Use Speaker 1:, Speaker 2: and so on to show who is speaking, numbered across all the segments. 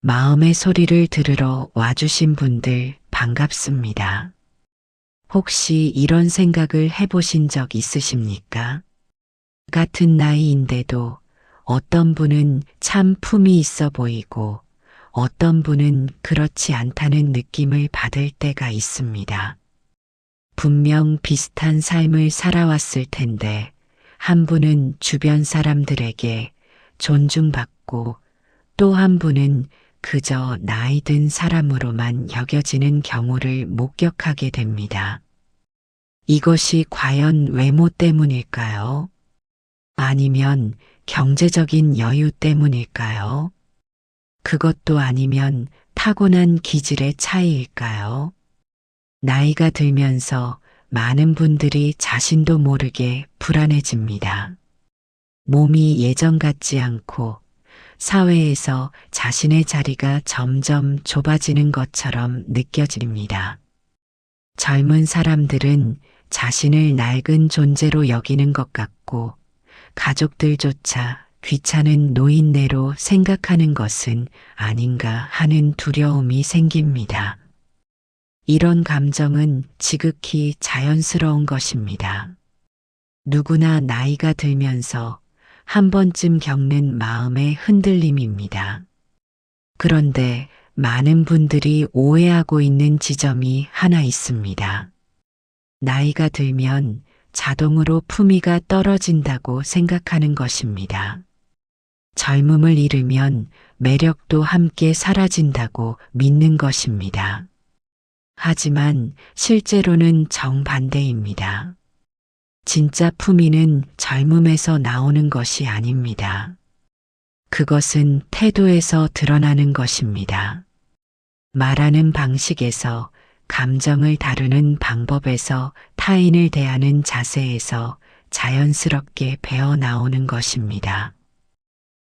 Speaker 1: 마음의 소리를 들으러 와주신 분들 반갑습니다. 혹시 이런 생각을 해보신 적 있으십니까? 같은 나이인데도 어떤 분은 참 품이 있어 보이고 어떤 분은 그렇지 않다는 느낌을 받을 때가 있습니다. 분명 비슷한 삶을 살아왔을 텐데 한 분은 주변 사람들에게 존중받고 또 한 분은 그저 나이 든 사람으로만 여겨지는 경우를 목격하게 됩니다. 이것이 과연 외모 때문일까요? 아니면 경제적인 여유 때문일까요? 그것도 아니면 타고난 기질의 차이일까요? 나이가 들면서 많은 분들이 자신도 모르게 불안해집니다. 몸이 예전 같지 않고 사회에서 자신의 자리가 점점 좁아지는 것처럼 느껴집니다. 젊은 사람들은 자신을 낡은 존재로 여기는 것 같고 가족들조차 귀찮은 노인네로 생각하는 것은 아닌가 하는 두려움이 생깁니다. 이런 감정은 지극히 자연스러운 것입니다. 누구나 나이가 들면서 한 번쯤 겪는 마음의 흔들림입니다. 그런데 많은 분들이 오해하고 있는 지점이 하나 있습니다. 나이가 들면 자동으로 품위가 떨어진다고 생각하는 것입니다. 젊음을 잃으면 매력도 함께 사라진다고 믿는 것입니다. 하지만 실제로는 정반대입니다. 진짜 품위는 젊음에서 나오는 것이 아닙니다. 그것은 태도에서 드러나는 것입니다. 말하는 방식에서, 감정을 다루는 방법에서, 타인을 대하는 자세에서 자연스럽게 배어 나오는 것입니다.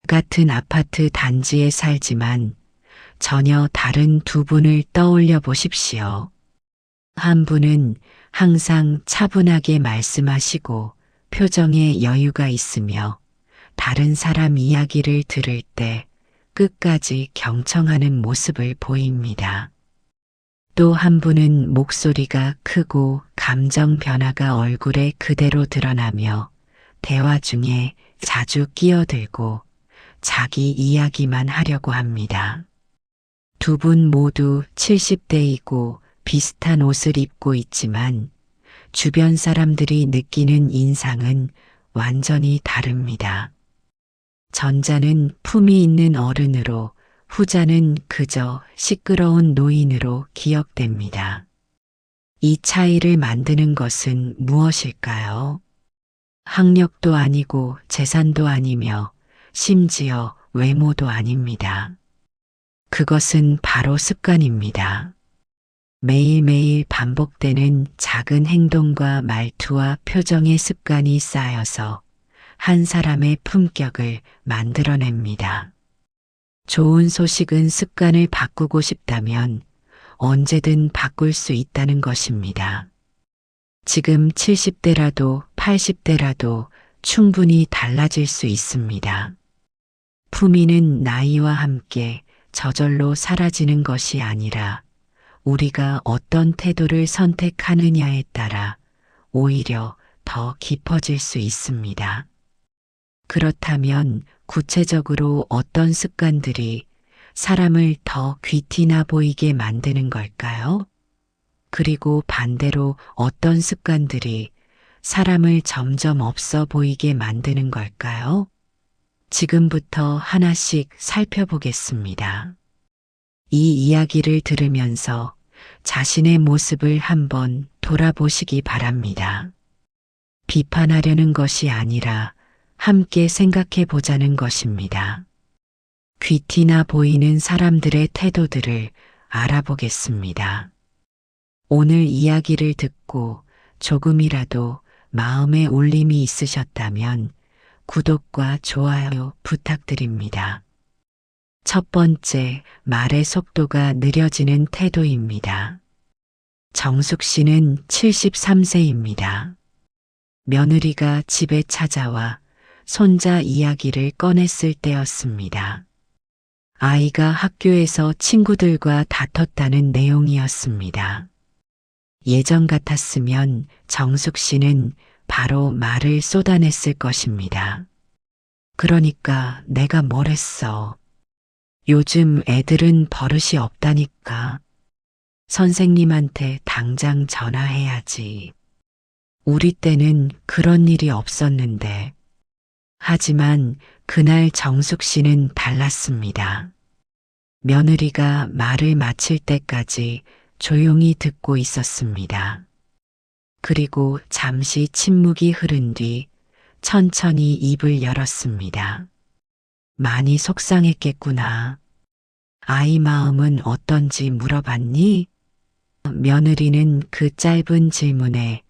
Speaker 1: 같은 아파트 단지에 살지만 전혀 다른 두 분을 떠올려 보십시오. 한 분은 항상 차분하게 말씀하시고 표정에 여유가 있으며 다른 사람 이야기를 들을 때 끝까지 경청하는 모습을 보입니다. 또 한 분은 목소리가 크고 감정 변화가 얼굴에 그대로 드러나며 대화 중에 자주 끼어들고 자기 이야기만 하려고 합니다. 두 분 모두 70대이고 비슷한 옷을 입고 있지만 주변 사람들이 느끼는 인상은 완전히 다릅니다. 전자는 품이 있는 어른으로, 후자는 그저 시끄러운 노인으로 기억됩니다. 이 차이를 만드는 것은 무엇일까요? 학력도 아니고 재산도 아니며 심지어 외모도 아닙니다. 그것은 바로 습관입니다. 매일매일 반복되는 작은 행동과 말투와 표정의 습관이 쌓여서 한 사람의 품격을 만들어냅니다. 좋은 소식은 습관을 바꾸고 싶다면 언제든 바꿀 수 있다는 것입니다. 지금 70대라도 80대라도 충분히 달라질 수 있습니다. 품위는 나이와 함께 저절로 사라지는 것이 아니라 우리가 어떤 태도를 선택하느냐에 따라 오히려 더 깊어질 수 있습니다. 그렇다면 구체적으로 어떤 습관들이 사람을 더 귀티나 보이게 만드는 걸까요? 그리고 반대로 어떤 습관들이 사람을 점점 없어 보이게 만드는 걸까요? 지금부터 하나씩 살펴보겠습니다. 이 이야기를 들으면서 자신의 모습을 한번 돌아보시기 바랍니다. 비판하려는 것이 아니라 함께 생각해 보자는 것입니다. 귀티나 보이는 사람들의 태도들을 알아보겠습니다. 오늘 이야기를 듣고 조금이라도 마음에 울림이 있으셨다면 구독과 좋아요 부탁드립니다. 첫 번째, 말의 속도가 느려지는 태도입니다. 정숙 씨는 73세입니다. 며느리가 집에 찾아와 손자 이야기를 꺼냈을 때였습니다. 아이가 학교에서 친구들과 다퉜다는 내용이었습니다. 예전 같았으면 정숙 씨는 바로 말을 쏟아냈을 것입니다. 그러니까 내가 뭘 했어. 요즘 애들은 버릇이 없다니까. 선생님한테 당장 전화해야지. 우리 때는 그런 일이 없었는데. 하지만 그날 정숙 씨는 달랐습니다. 며느리가 말을 마칠 때까지 조용히 듣고 있었습니다. 그리고 잠시 침묵이 흐른 뒤 천천히 입을 열었습니다. 많이 속상했겠구나. 아이 마음은 어떤지 물어봤니? 며느리는 그 짧은 질문에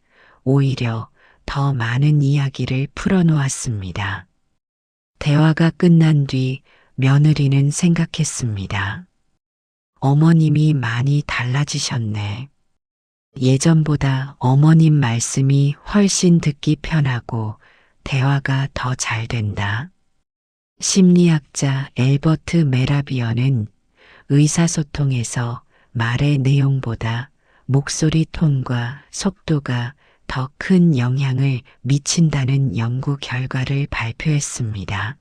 Speaker 1: 오히려 더 많은 이야기를 풀어놓았습니다. 대화가 끝난 뒤 며느리는 생각했습니다. 어머님이 많이 달라지셨네. 예전보다 어머님 말씀이 훨씬 듣기 편하고 대화가 더 잘 된다. 심리학자 엘버트 메라비어는 의사소통에서 말의 내용보다 목소리 톤과 속도가 더 큰 영향을 미친다는 연구 결과를 발표했습니다.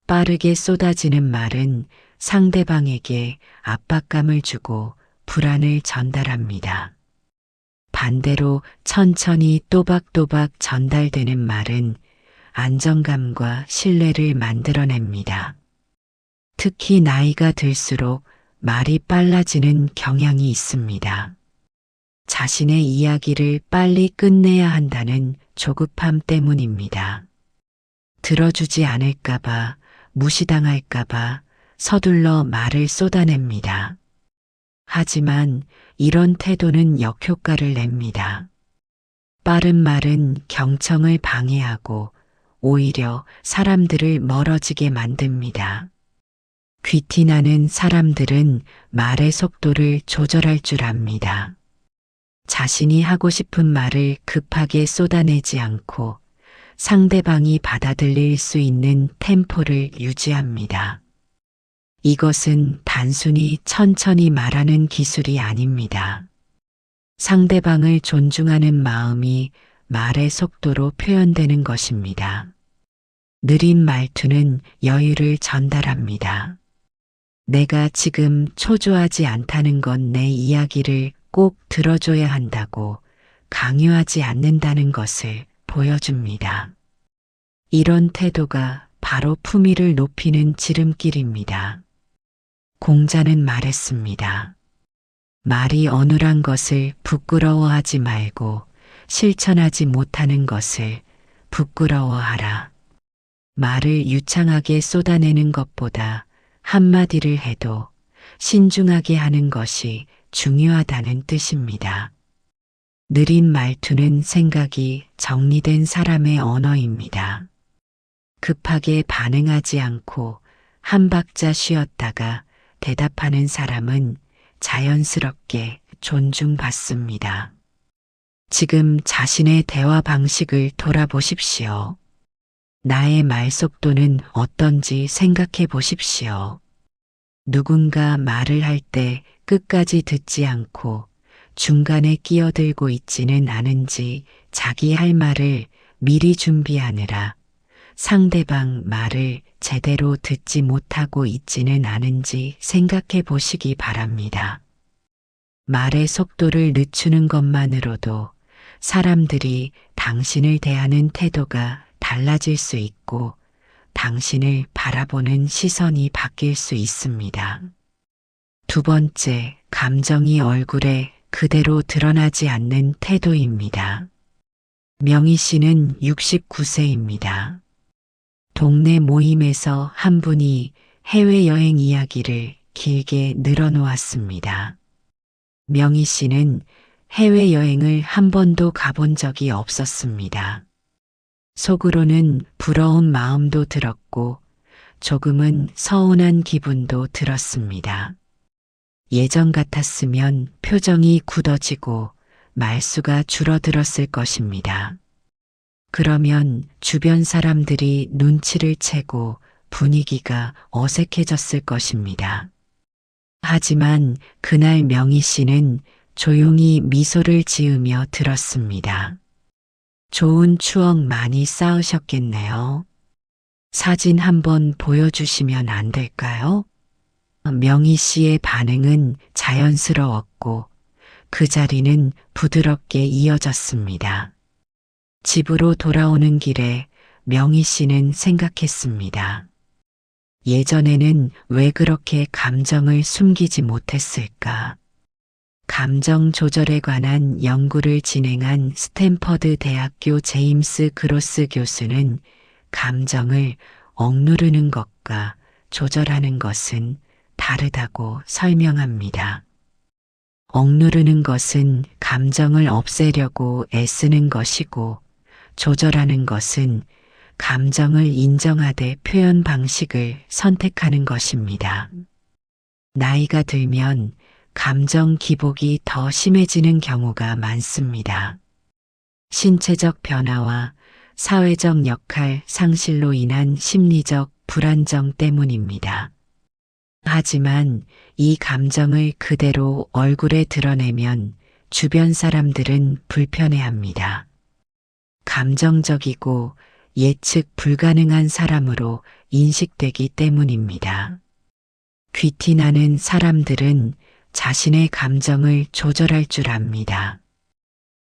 Speaker 1: 빠르게 쏟아지는 말은 상대방에게 압박감을 주고 불안을 전달합니다. 반대로 천천히 또박또박 전달되는 말은 안정감과 신뢰를 만들어냅니다. 특히 나이가 들수록 말이 빨라지는 경향이 있습니다. 자신의 이야기를 빨리 끝내야 한다는 조급함 때문입니다. 들어주지 않을까봐, 무시당할까봐 서둘러 말을 쏟아냅니다. 하지만 이런 태도는 역효과를 냅니다. 빠른 말은 경청을 방해하고 오히려 사람들을 멀어지게 만듭니다. 귀티나는 사람들은 말의 속도를 조절할 줄 압니다. 자신이 하고 싶은 말을 급하게 쏟아내지 않고 상대방이 받아들일 수 있는 템포를 유지합니다. 이것은 단순히 천천히 말하는 기술이 아닙니다. 상대방을 존중하는 마음이 말의 속도로 표현되는 것입니다. 느린 말투는 여유를 전달합니다. 내가 지금 초조하지 않다는 건 내 이야기를 꼭 들어줘야 한다고 강요하지 않는다는 것을 보여줍니다. 이런 태도가 바로 품위를 높이는 지름길입니다. 공자는 말했습니다. 말이 어눌한 것을 부끄러워하지 말고 실천하지 못하는 것을 부끄러워하라. 말을 유창하게 쏟아내는 것보다 한마디를 해도 신중하게 하는 것이 중요하다는 뜻입니다. 느린 말투는 생각이 정리된 사람의 언어입니다. 급하게 반응하지 않고 한 박자 쉬었다가 대답하는 사람은 자연스럽게 존중받습니다. 지금 자신의 대화 방식을 돌아보십시오. 나의 말 속도는 어떤지 생각해 보십시오. 누군가 말을 할 때 끝까지 듣지 않고 중간에 끼어들고 있지는 않은지, 자기 할 말을 미리 준비하느라 상대방 말을 제대로 듣지 못하고 있지는 않은지 생각해 보시기 바랍니다. 말의 속도를 늦추는 것만으로도 사람들이 당신을 대하는 태도가 달라질 수 있고 당신을 바라보는 시선이 바뀔 수 있습니다. 두 번째, 감정이 얼굴에 그대로 드러나지 않는 태도입니다. 명희 씨는 69세입니다. 동네 모임에서 한 분이 해외여행 이야기를 길게 늘어놓았습니다. 명희 씨는 해외여행을 한 번도 가본 적이 없었습니다. 속으로는 부러운 마음도 들었고 조금은 서운한 기분도 들었습니다. 예전 같았으면 표정이 굳어지고 말수가 줄어들었을 것입니다. 그러면 주변 사람들이 눈치를 채고 분위기가 어색해졌을 것입니다. 하지만 그날 명희 씨는 조용히 미소를 지으며 들었습니다. 좋은 추억 많이 쌓으셨겠네요. 사진 한번 보여주시면 안 될까요? 명희 씨의 반응은 자연스러웠고 그 자리는 부드럽게 이어졌습니다. 집으로 돌아오는 길에 명희 씨는 생각했습니다. 예전에는 왜 그렇게 감정을 숨기지 못했을까? 감정 조절에 관한 연구를 진행한 스탠퍼드 대학교 제임스 그로스 교수는 감정을 억누르는 것과 조절하는 것은 다르다고 설명합니다. 억누르는 것은 감정을 없애려고 애쓰는 것이고 조절하는 것은 감정을 인정하되 표현 방식을 선택하는 것입니다. 나이가 들면 감정 기복이 더 심해지는 경우가 많습니다. 신체적 변화와 사회적 역할 상실로 인한 심리적 불안정 때문입니다. 하지만 이 감정을 그대로 얼굴에 드러내면 주변 사람들은 불편해합니다. 감정적이고 예측 불가능한 사람으로 인식되기 때문입니다. 귀티나는 사람들은 자신의 감정을 조절할 줄 압니다.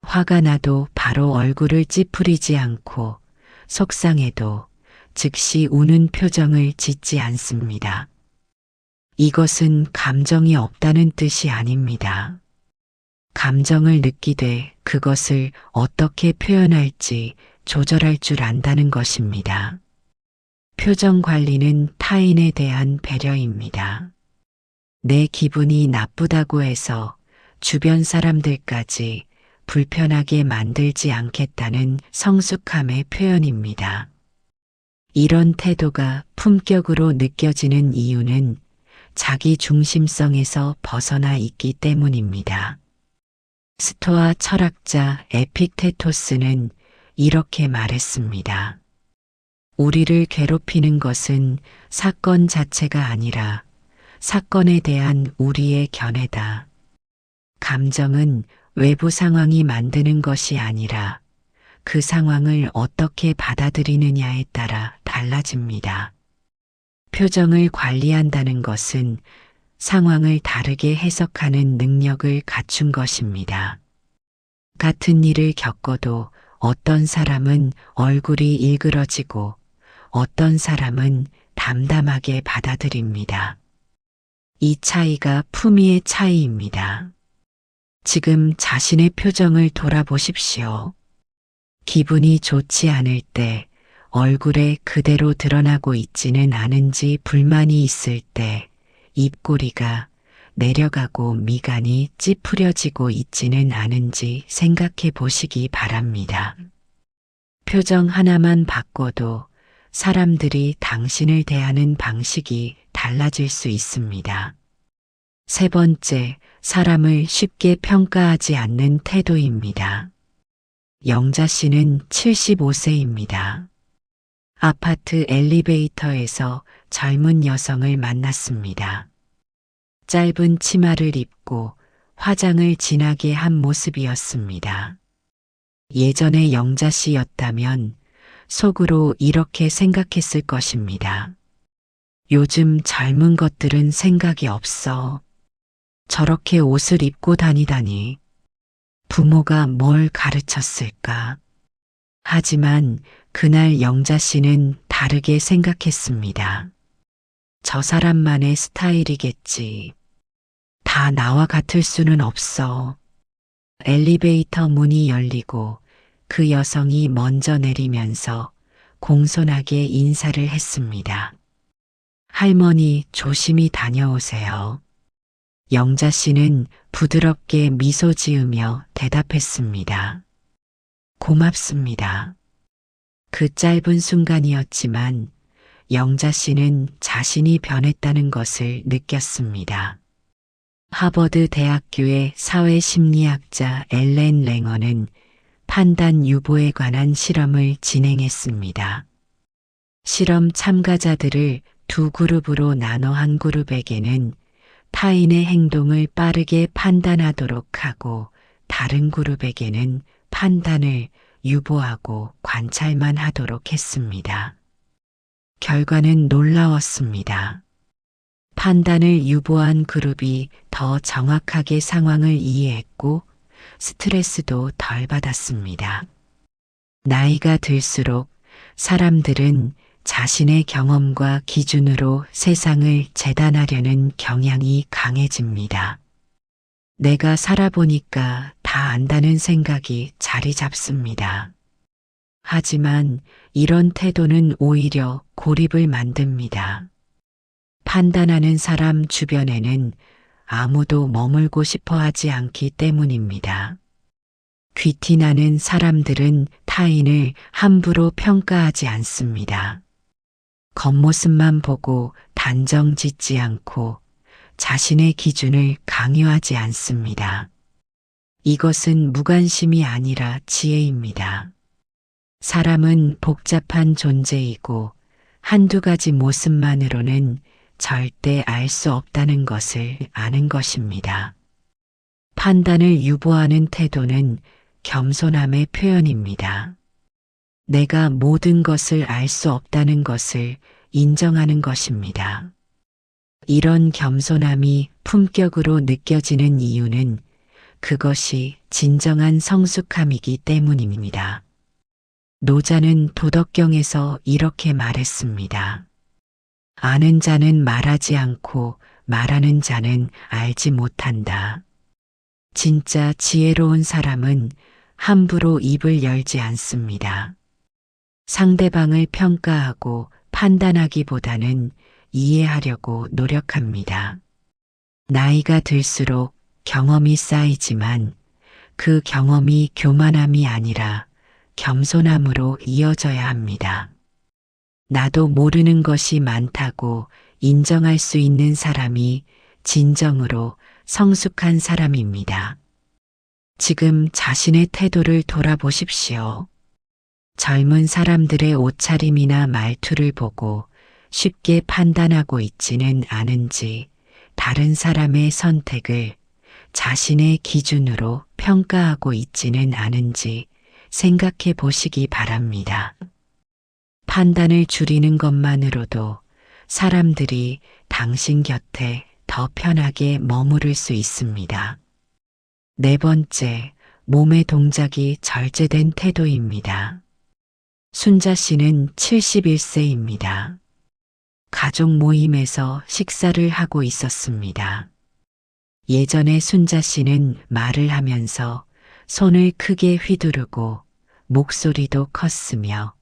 Speaker 1: 화가 나도 바로 얼굴을 찌푸리지 않고 속상해도 즉시 우는 표정을 짓지 않습니다. 이것은 감정이 없다는 뜻이 아닙니다. 감정을 느끼되 그것을 어떻게 표현할지 조절할 줄 안다는 것입니다. 표정 관리는 타인에 대한 배려입니다. 내 기분이 나쁘다고 해서 주변 사람들까지 불편하게 만들지 않겠다는 성숙함의 표현입니다. 이런 태도가 품격으로 느껴지는 이유는 자기 중심성에서 벗어나 있기 때문입니다. 스토아 철학자 에픽테토스는 이렇게 말했습니다. 우리를 괴롭히는 것은 사건 자체가 아니라 사건에 대한 우리의 견해다. 감정은 외부 상황이 만드는 것이 아니라 그 상황을 어떻게 받아들이느냐에 따라 달라집니다. 표정을 관리한다는 것은 상황을 다르게 해석하는 능력을 갖춘 것입니다. 같은 일을 겪어도 어떤 사람은 얼굴이 일그러지고 어떤 사람은 담담하게 받아들입니다. 이 차이가 품위의 차이입니다. 지금 자신의 표정을 돌아보십시오. 기분이 좋지 않을 때 얼굴에 그대로 드러나고 있지는 않은지 불만이 있을 때 입꼬리가 내려가고 미간이 찌푸려지고 있지는 않은지 생각해 보시기 바랍니다. 표정 하나만 바꿔도 사람들이 당신을 대하는 방식이 달라질 수 있습니다. 세 번째, 사람을 쉽게 평가하지 않는 태도입니다. 영자 씨는 75세입니다. 아파트 엘리베이터에서 젊은 여성을 만났습니다. 짧은 치마를 입고 화장을 진하게 한 모습이었습니다. 예전의 영자 씨였다면 속으로 이렇게 생각했을 것입니다. 요즘 젊은 것들은 생각이 없어. 저렇게 옷을 입고 다니다니. 부모가 뭘 가르쳤을까? 하지만 그날 영자 씨는 다르게 생각했습니다. 저 사람만의 스타일이겠지. 다 나와 같을 수는 없어. 엘리베이터 문이 열리고 그 여성이 먼저 내리면서 공손하게 인사를 했습니다. 할머니, 조심히 다녀오세요. 영자 씨는 부드럽게 미소 지으며 대답했습니다. 고맙습니다. 그 짧은 순간이었지만 영자 씨는 자신이 변했다는 것을 느꼈습니다. 하버드 대학교의 사회심리학자 엘렌 랭어는 판단 유보에 관한 실험을 진행했습니다. 실험 참가자들을 두 그룹으로 나눠 한 그룹에게는 타인의 행동을 빠르게 판단하도록 하고 다른 그룹에게는 판단을 유보하고 관찰만 하도록 했습니다. 결과는 놀라웠습니다. 판단을 유보한 그룹이 더 정확하게 상황을 이해했고 스트레스도 덜 받았습니다. 나이가 들수록 사람들은 자신의 경험과 기준으로 세상을 재단하려는 경향이 강해집니다. 내가 살아보니까 다 안다는 생각이 자리 잡습니다. 하지만 이런 태도는 오히려 고립을 만듭니다. 판단하는 사람 주변에는 아무도 머물고 싶어 하지 않기 때문입니다. 귀티나는 사람들은 타인을 함부로 평가하지 않습니다. 겉모습만 보고 단정 짓지 않고 자신의 기준을 강요하지 않습니다. 이것은 무관심이 아니라 지혜입니다. 사람은 복잡한 존재이고 한두 가지 모습만으로는 절대 알 수 없다는 것을 아는 것입니다. 판단을 유보하는 태도는 겸손함의 표현입니다. 내가 모든 것을 알 수 없다는 것을 인정하는 것입니다. 이런 겸손함이 품격으로 느껴지는 이유는 그것이 진정한 성숙함이기 때문입니다. 노자는 도덕경에서 이렇게 말했습니다. 아는 자는 말하지 않고 말하는 자는 알지 못한다. 진짜 지혜로운 사람은 함부로 입을 열지 않습니다. 상대방을 평가하고 판단하기보다는 이해하려고 노력합니다. 나이가 들수록 경험이 쌓이지만 그 경험이 교만함이 아니라 겸손함으로 이어져야 합니다. 나도 모르는 것이 많다고 인정할 수 있는 사람이 진정으로 성숙한 사람입니다. 지금 자신의 태도를 돌아보십시오. 젊은 사람들의 옷차림이나 말투를 보고 쉽게 판단하고 있지는 않은지 다른 사람의 선택을 자신의 기준으로 평가하고 있지는 않은지 생각해 보시기 바랍니다. 판단을 줄이는 것만으로도 사람들이 당신 곁에 더 편하게 머무를 수 있습니다. 네 번째, 몸의 동작이 절제된 태도입니다. 순자 씨는 71세입니다. 가족 모임에서 식사를 하고 있었습니다. 예전에 순자 씨는 말을 하면서 손을 크게 휘두르고 목소리도 컸으며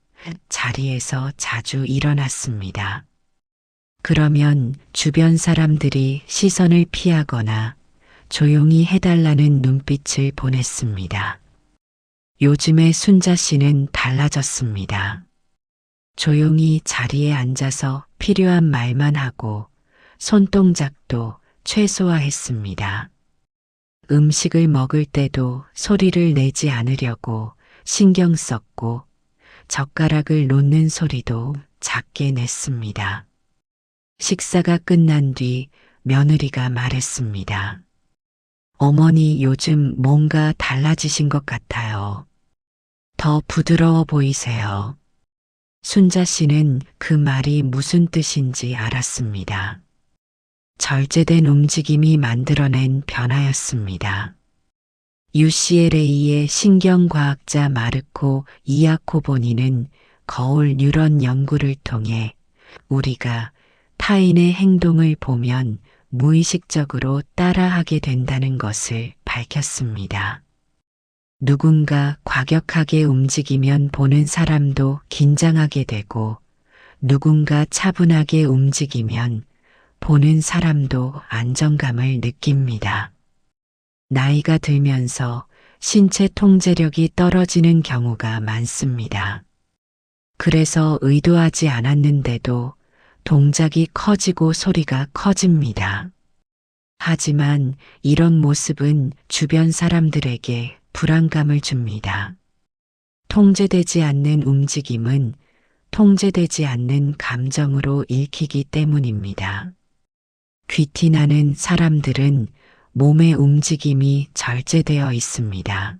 Speaker 1: 자리에서 자주 일어났습니다. 그러면 주변 사람들이 시선을 피하거나 조용히 해달라는 눈빛을 보냈습니다. 요즘에 순자 씨는 달라졌습니다. 조용히 자리에 앉아서 필요한 말만 하고 손동작도 최소화했습니다. 음식을 먹을 때도 소리를 내지 않으려고 신경 썼고 젓가락을 놓는 소리도 작게 냈습니다. 식사가 끝난 뒤 며느리가 말했습니다. 어머니 요즘 뭔가 달라지신 것 같아요. 더 부드러워 보이세요. 순자 씨는 그 말이 무슨 뜻인지 알았습니다. 절제된 움직임이 만들어낸 변화였습니다. UCLA의 신경과학자 마르코 이아코보니는 거울 뉴런 연구를 통해 우리가 타인의 행동을 보면 무의식적으로 따라하게 된다는 것을 밝혔습니다. 누군가 과격하게 움직이면 보는 사람도 긴장하게 되고 누군가 차분하게 움직이면 보는 사람도 안정감을 느낍니다. 나이가 들면서 신체 통제력이 떨어지는 경우가 많습니다. 그래서 의도하지 않았는데도 동작이 커지고 소리가 커집니다. 하지만 이런 모습은 주변 사람들에게 불안감을 줍니다. 통제되지 않는 움직임은 통제되지 않는 감정으로 읽히기 때문입니다. 귀티나는 사람들은 몸의 움직임이 절제되어 있습니다.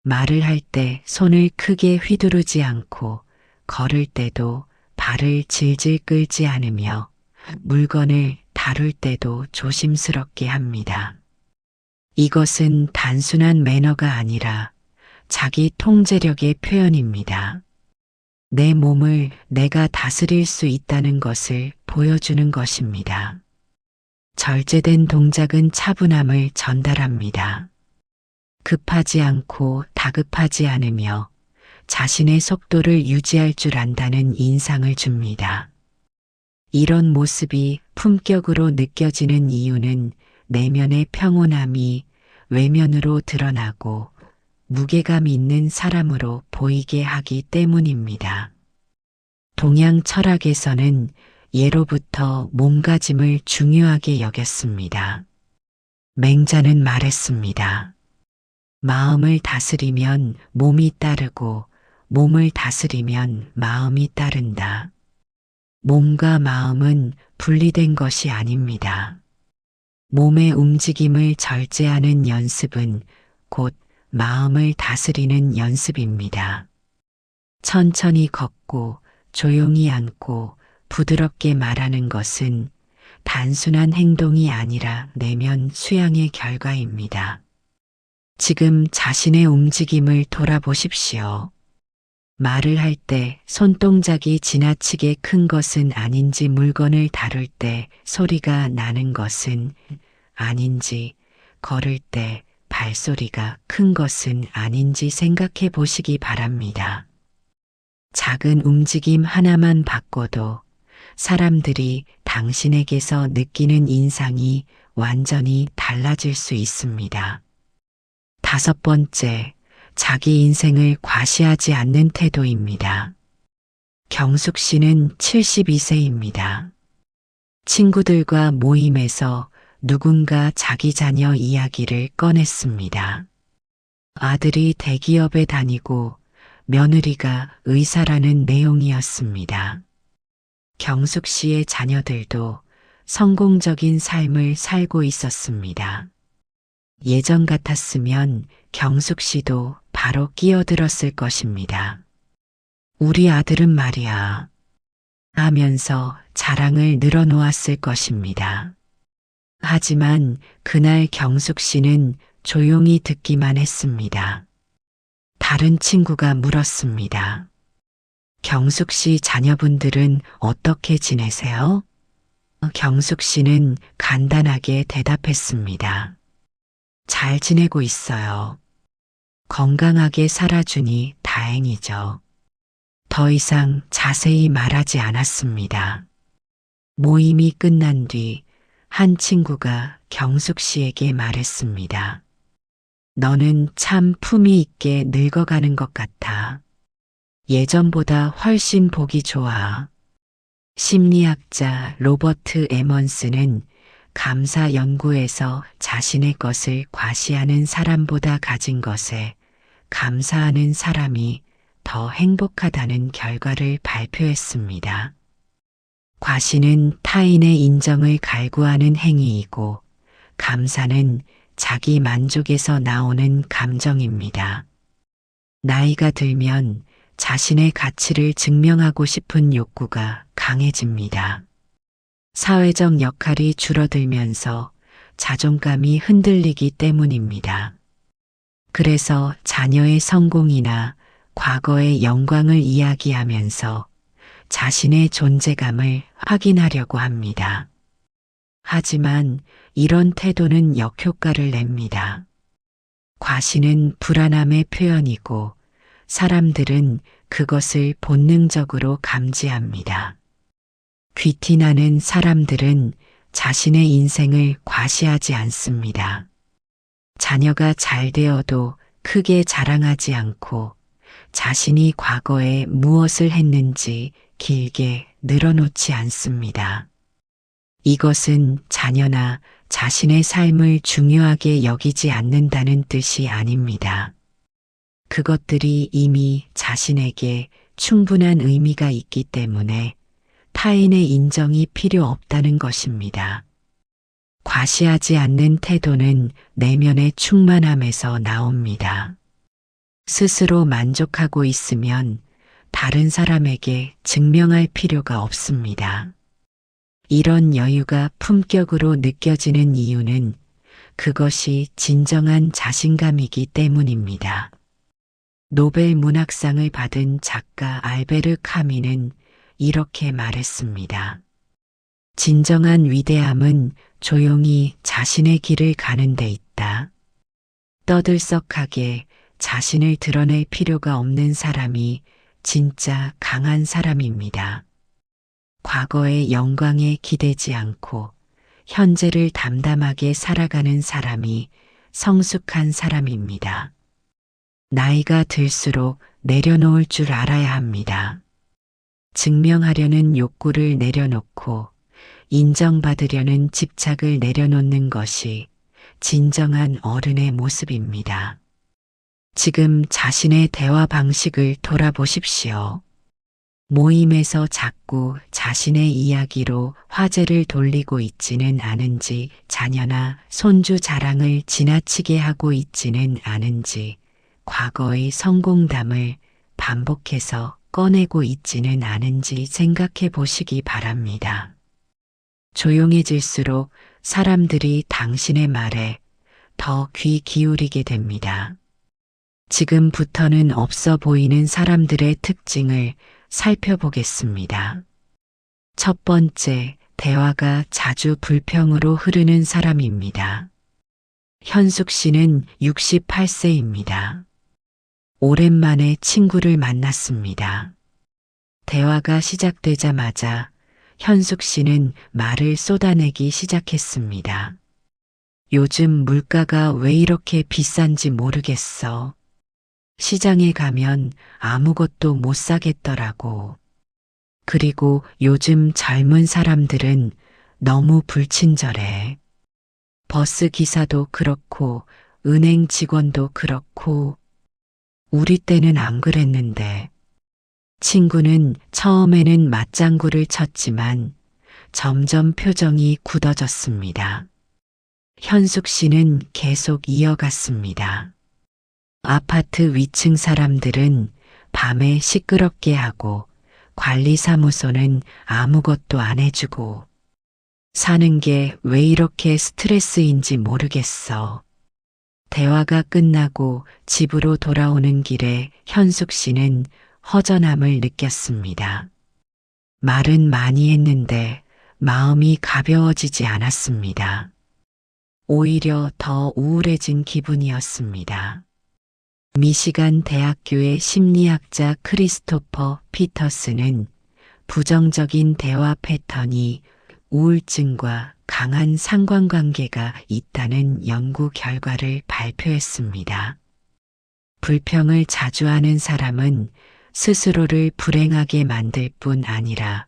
Speaker 1: 말을 할 때 손을 크게 휘두르지 않고 걸을 때도 발을 질질 끌지 않으며 물건을 다룰 때도 조심스럽게 합니다. 이것은 단순한 매너가 아니라 자기 통제력의 표현입니다. 내 몸을 내가 다스릴 수 있다는 것을 보여주는 것입니다. 절제된 동작은 차분함을 전달합니다. 급하지 않고 다급하지 않으며 자신의 속도를 유지할 줄 안다는 인상을 줍니다. 이런 모습이 품격으로 느껴지는 이유는 내면의 평온함이 외면으로 드러나고 무게감 있는 사람으로 보이게 하기 때문입니다. 동양 철학에서는 예로부터 몸가짐을 중요하게 여겼습니다. 맹자는 말했습니다. 마음을 다스리면 몸이 따르고 몸을 다스리면 마음이 따른다. 몸과 마음은 분리된 것이 아닙니다. 몸의 움직임을 절제하는 연습은 곧 마음을 다스리는 연습입니다. 천천히 걷고 조용히 앉고 부드럽게 말하는 것은 단순한 행동이 아니라 내면 수양의 결과입니다. 지금 자신의 움직임을 돌아보십시오. 말을 할 때 손동작이 지나치게 큰 것은 아닌지, 물건을 다룰 때 소리가 나는 것은 아닌지, 걸을 때 발소리가 큰 것은 아닌지 생각해 보시기 바랍니다. 작은 움직임 하나만 바꿔도 사람들이 당신에게서 느끼는 인상이 완전히 달라질 수 있습니다. 5번째, 자기 인생을 과시하지 않는 태도입니다. 경숙 씨는 72세입니다. 친구들과 모임에서 누군가 자기 자녀 이야기를 꺼냈습니다. 아들이 대기업에 다니고 며느리가 의사라는 내용이었습니다. 경숙 씨의 자녀들도 성공적인 삶을 살고 있었습니다. 예전 같았으면 경숙 씨도 바로 끼어들었을 것입니다. 우리 아들은 말이야 하면서 자랑을 늘어놓았을 것입니다. 하지만 그날 경숙 씨는 조용히 듣기만 했습니다. 다른 친구가 물었습니다. 경숙 씨 자녀분들은 어떻게 지내세요? 경숙 씨는 간단하게 대답했습니다. 잘 지내고 있어요. 건강하게 살아주니 다행이죠. 더 이상 자세히 말하지 않았습니다. 모임이 끝난 뒤 한 친구가 경숙 씨에게 말했습니다. 너는 참 품위 있게 늙어가는 것 같아. 예전보다 훨씬 보기 좋아. 심리학자 로버트 에먼스는 감사 연구에서 자신의 것을 과시하는 사람보다 가진 것에 감사하는 사람이 더 행복하다는 결과를 발표했습니다. 과시는 타인의 인정을 갈구하는 행위이고 감사는 자기 만족에서 나오는 감정입니다. 나이가 들면 자신의 가치를 증명하고 싶은 욕구가 강해집니다. 사회적 역할이 줄어들면서 자존감이 흔들리기 때문입니다. 그래서 자녀의 성공이나 과거의 영광을 이야기하면서 자신의 존재감을 확인하려고 합니다. 하지만 이런 태도는 역효과를 냅니다. 과시는 불안함의 표현이고 사람들은 그것을 본능적으로 감지합니다. 귀티나는 사람들은 자신의 인생을 과시하지 않습니다. 자녀가 잘 되어도 크게 자랑하지 않고 자신이 과거에 무엇을 했는지 길게 늘어놓지 않습니다. 이것은 자녀나 자신의 삶을 중요하게 여기지 않는다는 뜻이 아닙니다. 그것들이 이미 자신에게 충분한 의미가 있기 때문에 타인의 인정이 필요 없다는 것입니다. 과시하지 않는 태도는 내면의 충만함에서 나옵니다. 스스로 만족하고 있으면 다른 사람에게 증명할 필요가 없습니다. 이런 여유가 품격으로 느껴지는 이유는 그것이 진정한 자신감이기 때문입니다. 노벨 문학상을 받은 작가 알베르 카미는 이렇게 말했습니다. 진정한 위대함은 조용히 자신의 길을 가는 데 있다. 떠들썩하게 자신을 드러낼 필요가 없는 사람이 진짜 강한 사람입니다. 과거의 영광에 기대지 않고 현재를 담담하게 살아가는 사람이 성숙한 사람입니다. 나이가 들수록 내려놓을 줄 알아야 합니다. 증명하려는 욕구를 내려놓고 인정받으려는 집착을 내려놓는 것이 진정한 어른의 모습입니다. 지금 자신의 대화 방식을 돌아보십시오. 모임에서 자꾸 자신의 이야기로 화제를 돌리고 있지는 않은지, 자녀나 손주 자랑을 지나치게 하고 있지는 않은지, 과거의 성공담을 반복해서 꺼내고 있지는 않은지 생각해 보시기 바랍니다. 조용해질수록 사람들이 당신의 말에 더 귀 기울이게 됩니다. 지금부터는 없어 보이는 사람들의 특징을 살펴보겠습니다. 첫 번째, 대화가 자주 불평으로 흐르는 사람입니다. 현숙 씨는 68세입니다. 오랜만에 친구를 만났습니다. 대화가 시작되자마자 현숙 씨는 말을 쏟아내기 시작했습니다. 요즘 물가가 왜 이렇게 비싼지 모르겠어. 시장에 가면 아무것도 못 사겠더라고. 그리고 요즘 젊은 사람들은 너무 불친절해. 버스 기사도 그렇고 은행 직원도 그렇고 우리 때는 안 그랬는데. 친구는 처음에는 맞장구를 쳤지만 점점 표정이 굳어졌습니다. 현숙 씨는 계속 이어갔습니다. 아파트 위층 사람들은 밤에 시끄럽게 하고 관리사무소는 아무것도 안 해주고 사는 게 왜 이렇게 스트레스인지 모르겠어. 대화가 끝나고 집으로 돌아오는 길에 현숙 씨는 허전함을 느꼈습니다. 말은 많이 했는데 마음이 가벼워지지 않았습니다. 오히려 더 우울해진 기분이었습니다. 미시간 대학교의 심리학자 크리스토퍼 피터스는 부정적인 대화 패턴이 우울증과 강한 상관관계가 있다는 연구 결과를 발표했습니다. 불평을 자주 하는 사람은 스스로를 불행하게 만들 뿐 아니라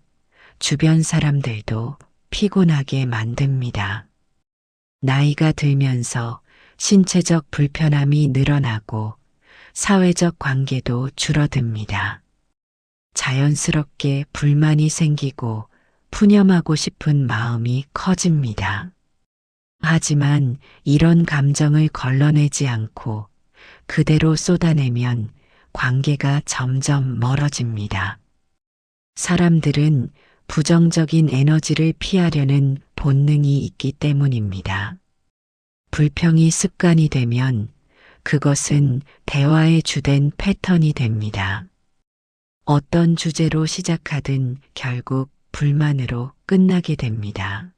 Speaker 1: 주변 사람들도 피곤하게 만듭니다. 나이가 들면서 신체적 불편함이 늘어나고 사회적 관계도 줄어듭니다. 자연스럽게 불만이 생기고 푸념하고 싶은 마음이 커집니다. 하지만 이런 감정을 걸러내지 않고 그대로 쏟아내면 관계가 점점 멀어집니다. 사람들은 부정적인 에너지를 피하려는 본능이 있기 때문입니다. 불평이 습관이 되면 그것은 대화의 주된 패턴이 됩니다. 어떤 주제로 시작하든 결국 불만으로 끝나게 됩니다.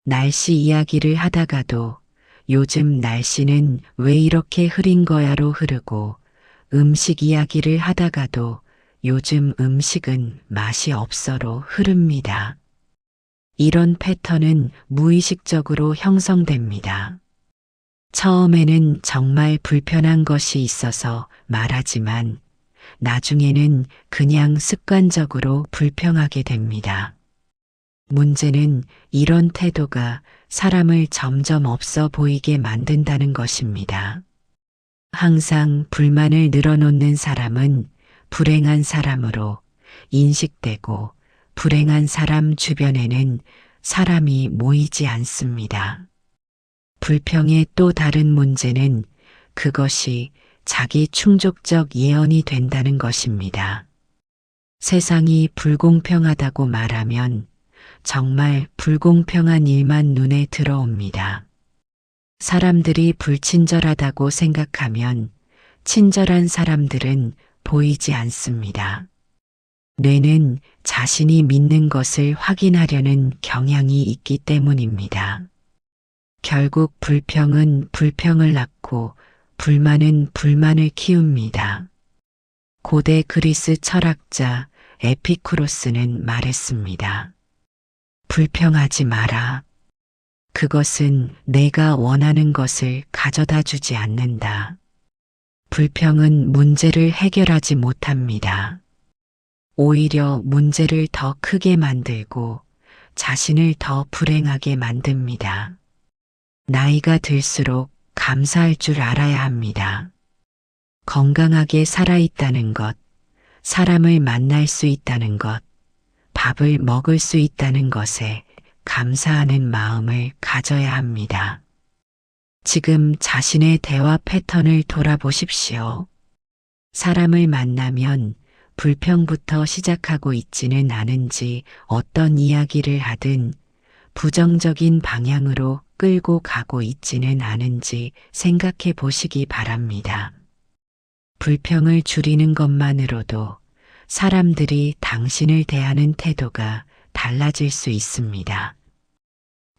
Speaker 1: 날씨 이야기를 하다가도 요즘 날씨는 왜 이렇게 흐린 거야로 흐르고 음식 이야기를 하다가도 요즘 음식은 맛이 없어로 흐릅니다. 이런 패턴은 무의식적으로 형성됩니다. 처음에는 정말 불편한 것이 있어서 말하지만 나중에는 그냥 습관적으로 불평하게 됩니다. 문제는 이런 태도가 사람을 점점 없어 보이게 만든다는 것입니다. 항상 불만을 늘어놓는 사람은 불행한 사람으로 인식되고 불행한 사람 주변에는 사람이 모이지 않습니다. 불평의 또 다른 문제는 그것이 자기 충족적 예언이 된다는 것입니다. 세상이 불공평하다고 말하면 정말 불공평한 일만 눈에 들어옵니다. 사람들이 불친절하다고 생각하면 친절한 사람들은 보이지 않습니다. 뇌는 자신이 믿는 것을 확인하려는 경향이 있기 때문입니다. 결국 불평은 불평을 낳고 불만은 불만을 키웁니다. 고대 그리스 철학자 에피쿠로스는 말했습니다. 불평하지 마라. 그것은 내가 원하는 것을 가져다 주지 않는다. 불평은 문제를 해결하지 못합니다. 오히려 문제를 더 크게 만들고 자신을 더 불행하게 만듭니다. 나이가 들수록 감사할 줄 알아야 합니다. 건강하게 살아있다는 것, 사람을 만날 수 있다는 것, 밥을 먹을 수 있다는 것에 감사하는 마음을 가져야 합니다. 지금 자신의 대화 패턴을 돌아보십시오. 사람을 만나면 불평부터 시작하고 있지는 않은지 어떤 이야기를 하든 부정적인 방향으로 끌고 가고 있지는 않은지 생각해 보시기 바랍니다. 불평을 줄이는 것만으로도 사람들이 당신을 대하는 태도가 달라질 수 있습니다.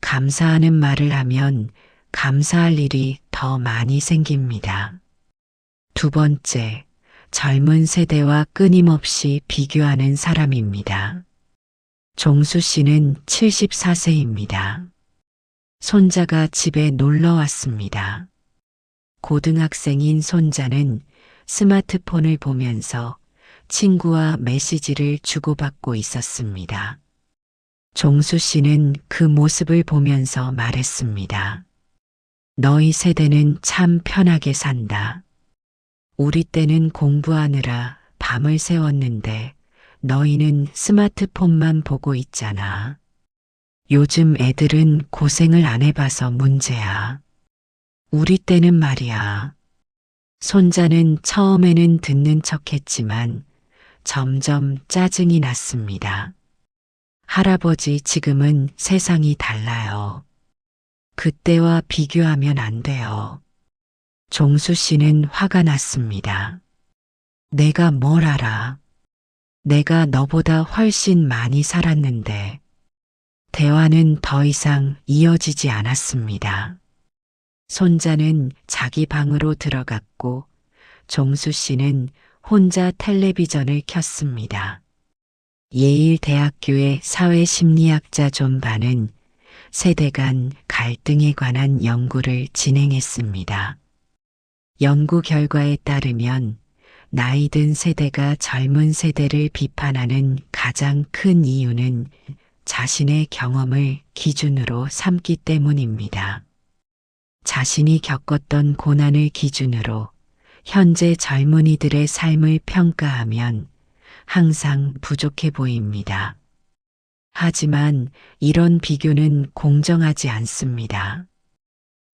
Speaker 1: 감사하는 말을 하면 감사할 일이 더 많이 생깁니다. 두 번째, 젊은 세대와 끊임없이 비교하는 사람입니다. 종수 씨는 74세입니다. 손자가 집에 놀러 왔습니다. 고등학생인 손자는 스마트폰을 보면서 친구와 메시지를 주고받고 있었습니다. 종수 씨는 그 모습을 보면서 말했습니다. 너희 세대는 참 편하게 산다. 우리 때는 공부하느라 밤을 새웠는데 너희는 스마트폰만 보고 있잖아. 요즘 애들은 고생을 안 해봐서 문제야. 우리 때는 말이야. 손자는 처음에는 듣는 척했지만 점점 짜증이 났습니다. 할아버지, 지금은 세상이 달라요. 그때와 비교하면 안 돼요. 종수 씨는 화가 났습니다. 내가 뭘 알아? 내가 너보다 훨씬 많이 살았는데. 대화는 더 이상 이어지지 않았습니다. 손자는 자기 방으로 들어갔고 종수 씨는 혼자 텔레비전을 켰습니다. 예일 대학교의 사회심리학자 존 반은 세대 간 갈등에 관한 연구를 진행했습니다. 연구 결과에 따르면 나이 든 세대가 젊은 세대를 비판하는 가장 큰 이유는 자신의 경험을 기준으로 삼기 때문입니다. 자신이 겪었던 고난을 기준으로 현재 젊은이들의 삶을 평가하면 항상 부족해 보입니다. 하지만 이런 비교는 공정하지 않습니다.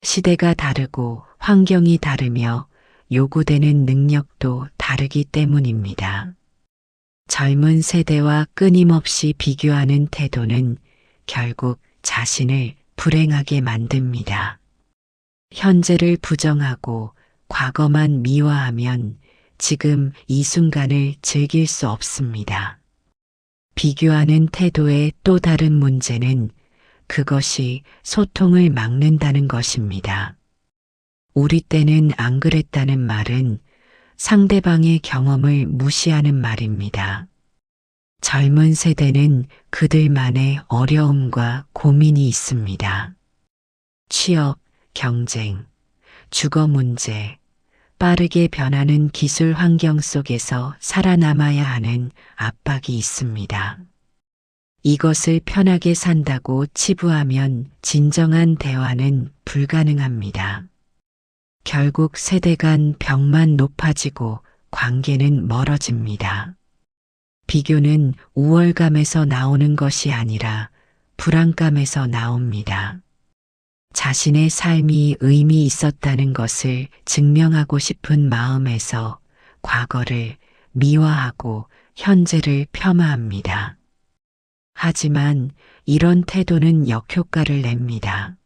Speaker 1: 시대가 다르고 환경이 다르며 요구되는 능력도 다르기 때문입니다. 젊은 세대와 끊임없이 비교하는 태도는 결국 자신을 불행하게 만듭니다. 현재를 부정하고 과거만 미화하면 지금 이 순간을 즐길 수 없습니다. 비교하는 태도의 또 다른 문제는 그것이 소통을 막는다는 것입니다. 우리 때는 안 그랬다는 말은 상대방의 경험을 무시하는 말입니다. 젊은 세대는 그들만의 어려움과 고민이 있습니다. 취업, 경쟁, 주거 문제, 빠르게 변하는 기술 환경 속에서 살아남아야 하는 압박이 있습니다. 이것을 편하게 산다고 치부하면 진정한 대화는 불가능합니다. 결국 세대 간 벽만 높아지고 관계는 멀어집니다. 비교는 우월감에서 나오는 것이 아니라 불안감에서 나옵니다. 자신의 삶이 의미 있었다는 것을 증명하고 싶은 마음에서 과거를 미화하고 현재를 폄하합니다. 하지만 이런 태도는 역효과를 냅니다.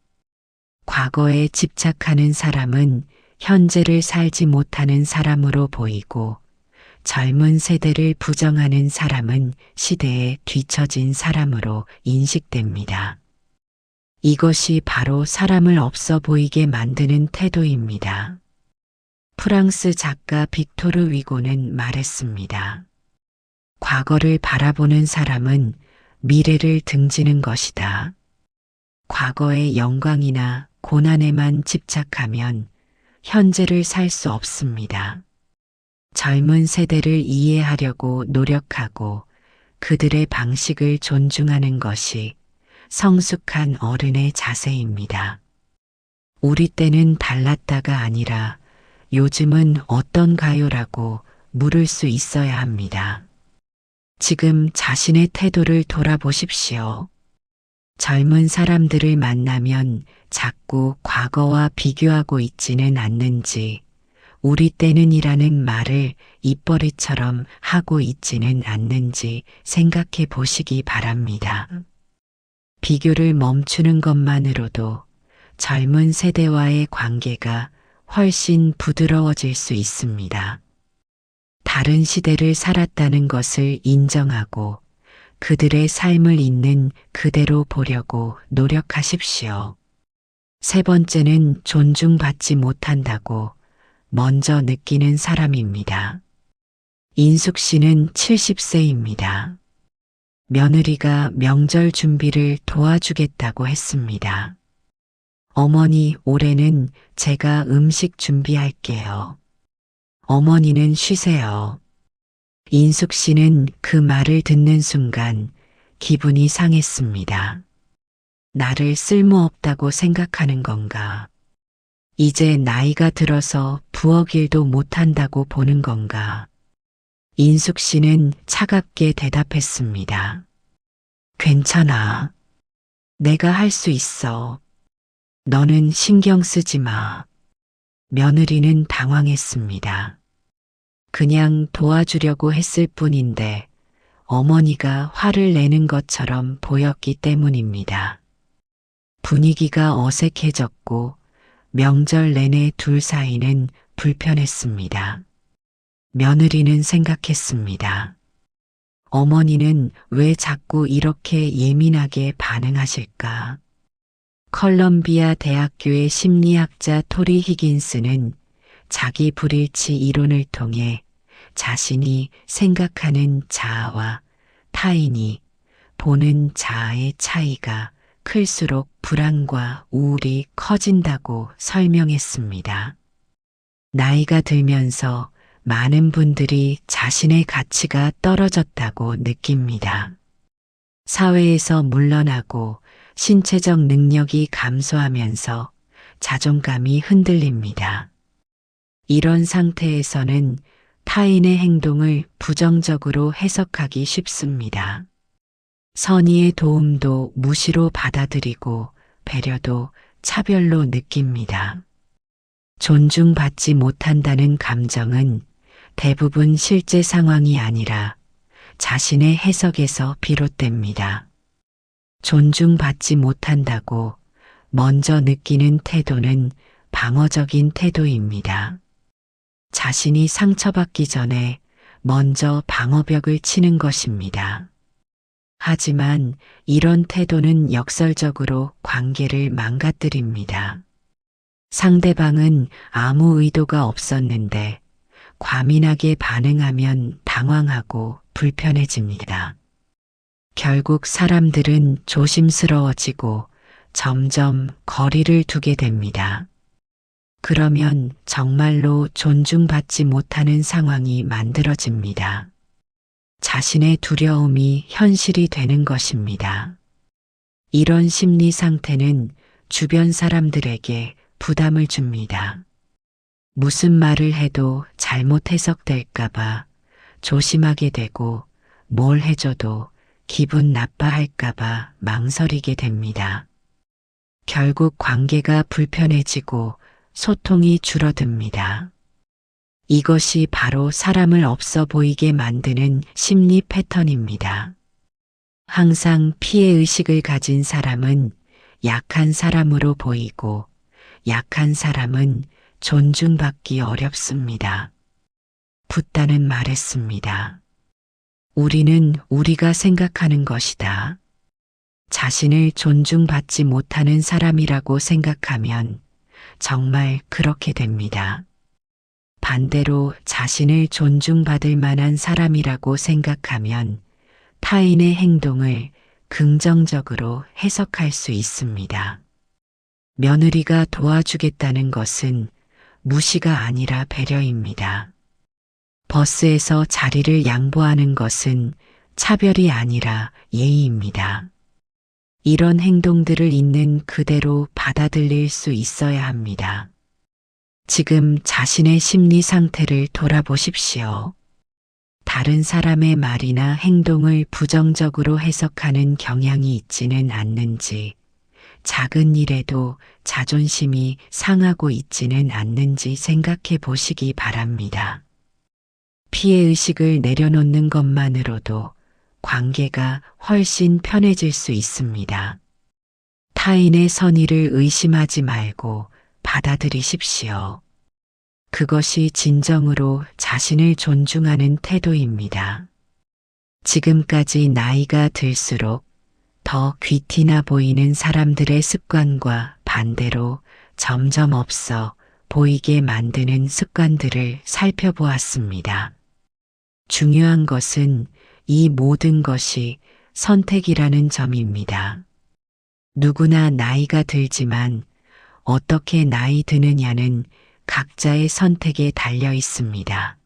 Speaker 1: 과거에 집착하는 사람은 현재를 살지 못하는 사람으로 보이고 젊은 세대를 부정하는 사람은 시대에 뒤처진 사람으로 인식됩니다. 이것이 바로 사람을 없어 보이게 만드는 태도입니다. 프랑스 작가 빅토르 위고는 말했습니다. 과거를 바라보는 사람은 미래를 등지는 것이다. 과거의 영광이나 고난에만 집착하면 현재를 살 수 없습니다. 젊은 세대를 이해하려고 노력하고 그들의 방식을 존중하는 것이 성숙한 어른의 자세입니다. 우리 때는 달랐다가 아니라 요즘은 어떤가요라고 물을 수 있어야 합니다. 지금 자신의 태도를 돌아보십시오. 젊은 사람들을 만나면 자꾸 과거와 비교하고 있지는 않는지, 우리 때는이라는 말을 입버릇처럼 하고 있지는 않는지 생각해 보시기 바랍니다. 비교를 멈추는 것만으로도 젊은 세대와의 관계가 훨씬 부드러워질 수 있습니다. 다른 시대를 살았다는 것을 인정하고 그들의 삶을 있는 그대로 보려고 노력하십시오. 세 번째는 존중받지 못한다고 먼저 느끼는 사람입니다. 인숙 씨는 70세입니다. 며느리가 명절 준비를 도와주겠다고 했습니다. 어머니, 올해는 제가 음식 준비할게요. 어머니는 쉬세요. 인숙 씨는 그 말을 듣는 순간 기분이 상했습니다. 나를 쓸모없다고 생각하는 건가? 이제 나이가 들어서 부엌 일도 못한다고 보는 건가? 인숙 씨는 차갑게 대답했습니다. 괜찮아. 내가 할 수 있어. 너는 신경 쓰지 마. 며느리는 당황했습니다. 그냥 도와주려고 했을 뿐인데 어머니가 화를 내는 것처럼 보였기 때문입니다. 분위기가 어색해졌고 명절 내내 둘 사이는 불편했습니다. 며느리는 생각했습니다. 어머니는 왜 자꾸 이렇게 예민하게 반응하실까? 컬럼비아 대학교의 심리학자 토리 히긴스는 자기 불일치 이론을 통해 자신이 생각하는 자아와 타인이 보는 자아의 차이가 클수록 불안과 우울이 커진다고 설명했습니다. 나이가 들면서 많은 분들이 자신의 가치가 떨어졌다고 느낍니다. 사회에서 물러나고 신체적 능력이 감소하면서 자존감이 흔들립니다. 이런 상태에서는 타인의 행동을 부정적으로 해석하기 쉽습니다. 선의의 도움도 무시로 받아들이고 배려도 차별로 느낍니다. 존중받지 못한다는 감정은 대부분 실제 상황이 아니라 자신의 해석에서 비롯됩니다. 존중받지 못한다고 먼저 느끼는 태도는 방어적인 태도입니다. 자신이 상처받기 전에 먼저 방어벽을 치는 것입니다. 하지만 이런 태도는 역설적으로 관계를 망가뜨립니다. 상대방은 아무 의도가 없었는데 과민하게 반응하면 당황하고 불편해집니다. 결국 사람들은 조심스러워지고 점점 거리를 두게 됩니다. 그러면 정말로 존중받지 못하는 상황이 만들어집니다. 자신의 두려움이 현실이 되는 것입니다. 이런 심리 상태는 주변 사람들에게 부담을 줍니다. 무슨 말을 해도 잘못 해석될까봐 조심하게 되고 뭘 해줘도 기분 나빠할까봐 망설이게 됩니다. 결국 관계가 불편해지고 소통이 줄어듭니다. 이것이 바로 사람을 없어 보이게 만드는 심리 패턴입니다. 항상 피해의식을 가진 사람은 약한 사람으로 보이고 약한 사람은 존중받기 어렵습니다. 붓다는 말했습니다. 우리는 우리가 생각하는 것이다. 자신을 존중받지 못하는 사람이라고 생각하면 정말 그렇게 됩니다. 반대로 자신을 존중받을 만한 사람이라고 생각하면 타인의 행동을 긍정적으로 해석할 수 있습니다. 며느리가 도와주겠다는 것은 무시가 아니라 배려입니다. 버스에서 자리를 양보하는 것은 차별이 아니라 예의입니다. 이런 행동들을 있는 그대로 받아들일 수 있어야 합니다. 지금 자신의 심리 상태를 돌아보십시오. 다른 사람의 말이나 행동을 부정적으로 해석하는 경향이 있지는 않는지, 작은 일에도 자존심이 상하고 있지는 않는지 생각해 보시기 바랍니다. 피해의식을 내려놓는 것만으로도 관계가 훨씬 편해질 수 있습니다. 타인의 선의를 의심하지 말고 받아들이십시오. 그것이 진정으로 자신을 존중하는 태도입니다. 지금까지 나이가 들수록 더 귀티나 보이는 사람들의 습관과 반대로 점점 없어 보이게 만드는 습관들을 살펴보았습니다. 중요한 것은 이 모든 것이 선택이라는 점입니다. 누구나 나이가 들지만 어떻게 나이 드느냐는 각자의 선택에 달려 있습니다.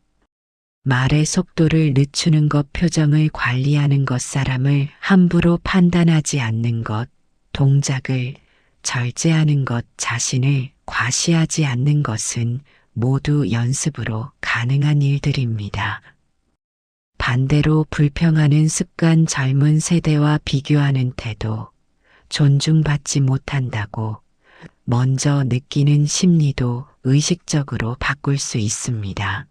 Speaker 1: 말의 속도를 늦추는 것, 표정을 관리하는 것, 사람을 함부로 판단하지 않는 것, 동작을 절제하는 것, 자신을 과시하지 않는 것은 모두 연습으로 가능한 일들입니다. 반대로 불평하는 습관, 젊은 세대와 비교하는 태도, 존중받지 못한다고 먼저 느끼는 심리도 의식적으로 바꿀 수 있습니다.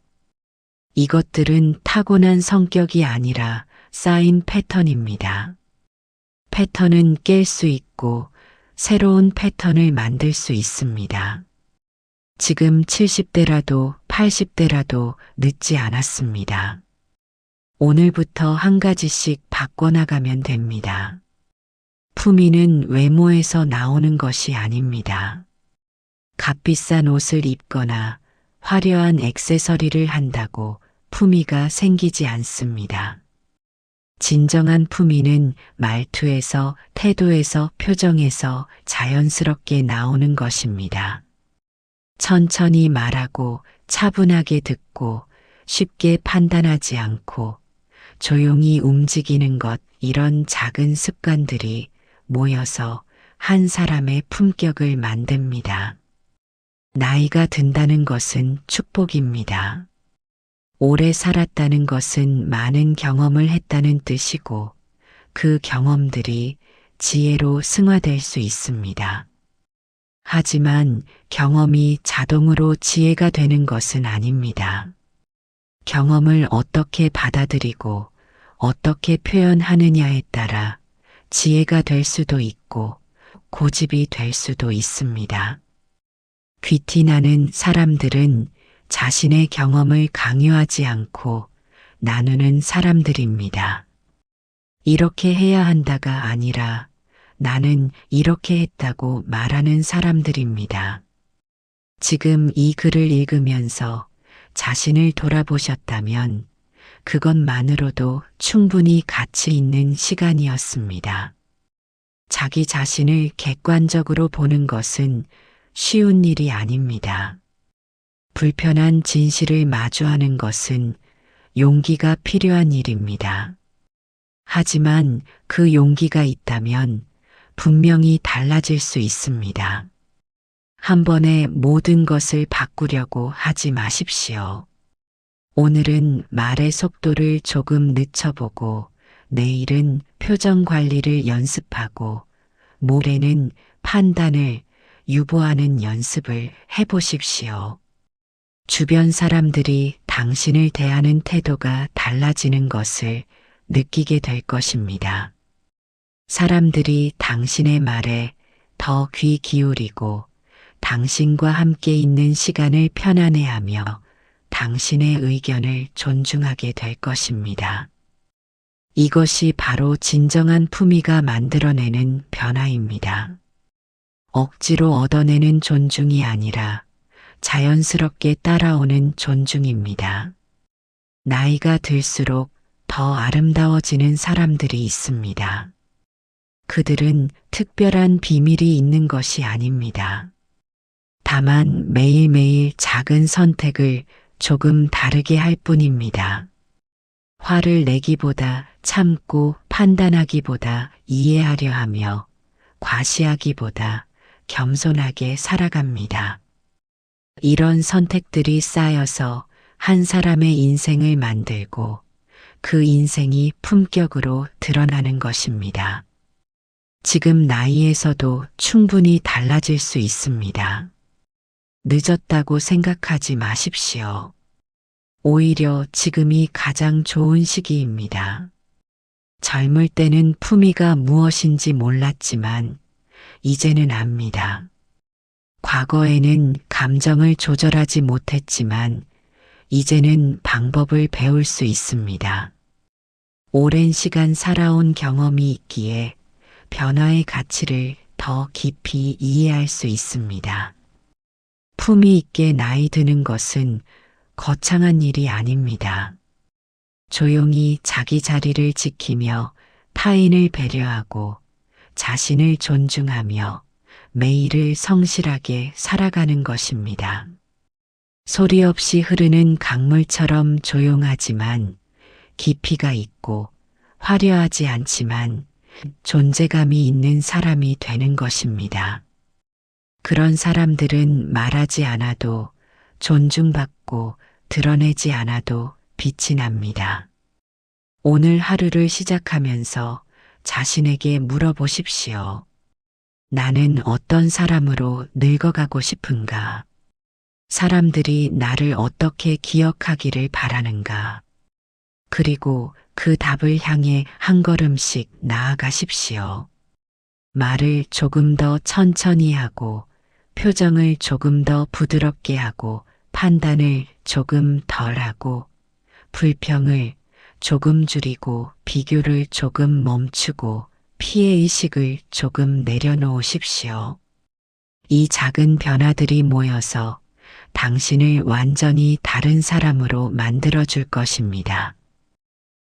Speaker 1: 이것들은 타고난 성격이 아니라 쌓인 패턴입니다. 패턴은 깰 수 있고 새로운 패턴을 만들 수 있습니다. 지금 70대라도 80대라도 늦지 않았습니다. 오늘부터 한 가지씩 바꿔나가면 됩니다. 품위는 외모에서 나오는 것이 아닙니다. 값비싼 옷을 입거나 화려한 액세서리를 한다고 품위가 생기지 않습니다. 진정한 품위는 말투에서, 태도에서, 표정에서 자연스럽게 나오는 것입니다. 천천히 말하고 차분하게 듣고 쉽게 판단하지 않고 조용히 움직이는 것, 이런 작은 습관들이 모여서 한 사람의 품격을 만듭니다. 나이가 든다는 것은 축복입니다. 오래 살았다는 것은 많은 경험을 했다는 뜻이고 그 경험들이 지혜로 승화될 수 있습니다. 하지만 경험이 자동으로 지혜가 되는 것은 아닙니다. 경험을 어떻게 받아들이고 어떻게 표현하느냐에 따라 지혜가 될 수도 있고 고집이 될 수도 있습니다. 귀티나는 사람들은 자신의 경험을 강요하지 않고 나누는 사람들입니다. 이렇게 해야 한다가 아니라 나는 이렇게 했다고 말하는 사람들입니다. 지금 이 글을 읽으면서 자신을 돌아보셨다면 그것만으로도 충분히 가치 있는 시간이었습니다. 자기 자신을 객관적으로 보는 것은 쉬운 일이 아닙니다. 불편한 진실을 마주하는 것은 용기가 필요한 일입니다. 하지만 그 용기가 있다면 분명히 달라질 수 있습니다. 한 번에 모든 것을 바꾸려고 하지 마십시오. 오늘은 말의 속도를 조금 늦춰보고 내일은 표정 관리를 연습하고 모레는 판단을 유보하는 연습을 해보십시오. 주변 사람들이 당신을 대하는 태도가 달라지는 것을 느끼게 될 것입니다. 사람들이 당신의 말에 더 귀 기울이고 당신과 함께 있는 시간을 편안해하며 당신의 의견을 존중하게 될 것입니다. 이것이 바로 진정한 품위가 만들어내는 변화입니다. 억지로 얻어내는 존중이 아니라 자연스럽게 따라오는 존중입니다. 나이가 들수록 더 아름다워지는 사람들이 있습니다. 그들은 특별한 비밀이 있는 것이 아닙니다. 다만 매일매일 작은 선택을 조금 다르게 할 뿐입니다. 화를 내기보다 참고 판단하기보다 이해하려 하며 과시하기보다 겸손하게 살아갑니다. 이런 선택들이 쌓여서 한 사람의 인생을 만들고 그 인생이 품격으로 드러나는 것입니다. 지금 나이에서도 충분히 달라질 수 있습니다. 늦었다고 생각하지 마십시오. 오히려 지금이 가장 좋은 시기입니다. 젊을 때는 품위가 무엇인지 몰랐지만 이제는 압니다. 과거에는 감정을 조절하지 못했지만 이제는 방법을 배울 수 있습니다. 오랜 시간 살아온 경험이 있기에 변화의 가치를 더 깊이 이해할 수 있습니다. 품위 있게 나이 드는 것은 거창한 일이 아닙니다. 조용히 자기 자리를 지키며 타인을 배려하고 자신을 존중하며 매일을 성실하게 살아가는 것입니다. 소리 없이 흐르는 강물처럼 조용하지만 깊이가 있고 화려하지 않지만 존재감이 있는 사람이 되는 것입니다. 그런 사람들은 말하지 않아도 존중받고 드러내지 않아도 빛이 납니다. 오늘 하루를 시작하면서 자신에게 물어보십시오. 나는 어떤 사람으로 늙어가고 싶은가? 사람들이 나를 어떻게 기억하기를 바라는가? 그리고 그 답을 향해 한 걸음씩 나아가십시오. 말을 조금 더 천천히 하고 표정을 조금 더 부드럽게 하고 판단을 조금 덜 하고 불평을 조금 줄이고 비교를 조금 멈추고 피해의식을 조금 내려놓으십시오. 이 작은 변화들이 모여서 당신을 완전히 다른 사람으로 만들어줄 것입니다.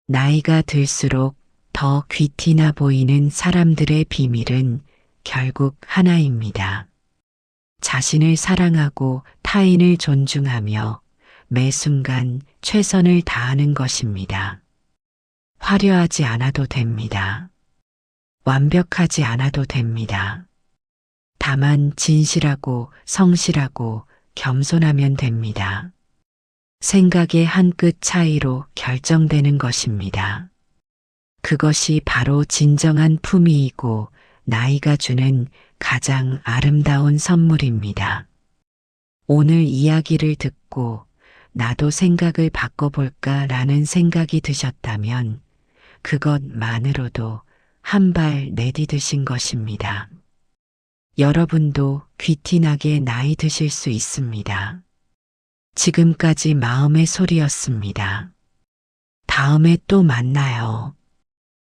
Speaker 1: 나이가 들수록 더 귀티나 보이는 사람들의 비밀은 결국 하나입니다. 자신을 사랑하고 타인을 존중하며 매 순간 최선을 다하는 것입니다. 화려하지 않아도 됩니다. 완벽하지 않아도 됩니다. 다만 진실하고 성실하고 겸손하면 됩니다. 생각의 한 끗 차이로 결정되는 것입니다. 그것이 바로 진정한 품위이고 나이가 주는 가장 아름다운 선물입니다. 오늘 이야기를 듣고 나도 생각을 바꿔볼까라는 생각이 드셨다면 그것만으로도 한 발 내디드신 것입니다. 여러분도 귀티나게 나이 드실 수 있습니다. 지금까지 마음의 소리였습니다. 다음에 또 만나요.